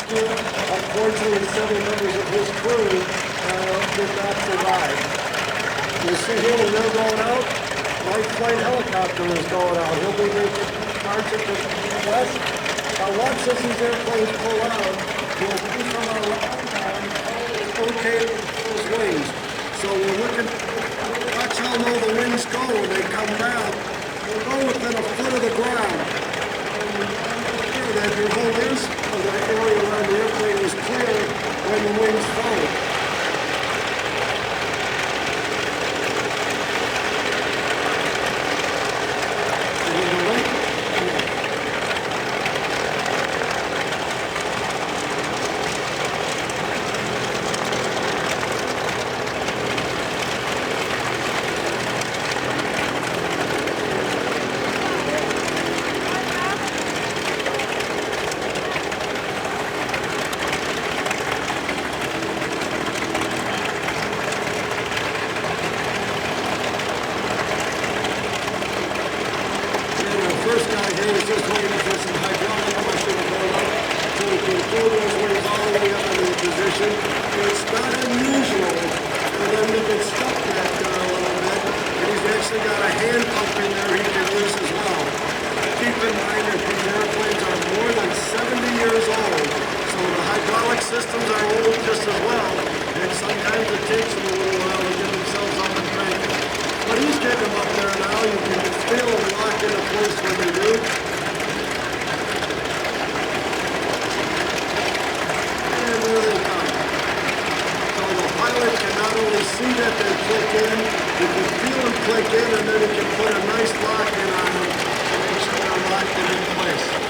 rescue. Unfortunately, several members of his crew did not survive. You see here when they're going out, light flight helicopter is going out. He'll be making departure to the west. Now watch as these airplanes pull out. He'll be from around rotate those wings. So we're looking, watch how low the wings go when they come down. They'll go within a foot of the ground. Sure that your whole of the area around the airplane is clear when the wings fold. First guy here is just waiting for some hydraulic pressure to build up so he can pull those wings all the way up into the position. It's not unusual for them to get stuck back there a little bit, and he's actually got a hand pump in there he can use as well. Keep in mind that these airplanes are more than 70 years old, so the hydraulic systems are old just as well, and sometimes it takes them a little while to get themselves up and cranking. But he's getting them up there now. You can feel them locked into place when they do. And there they come. So the pilot can not only see that they click in, you can feel them click in, and then he can put a nice lock in on them to make sure they're locked in place.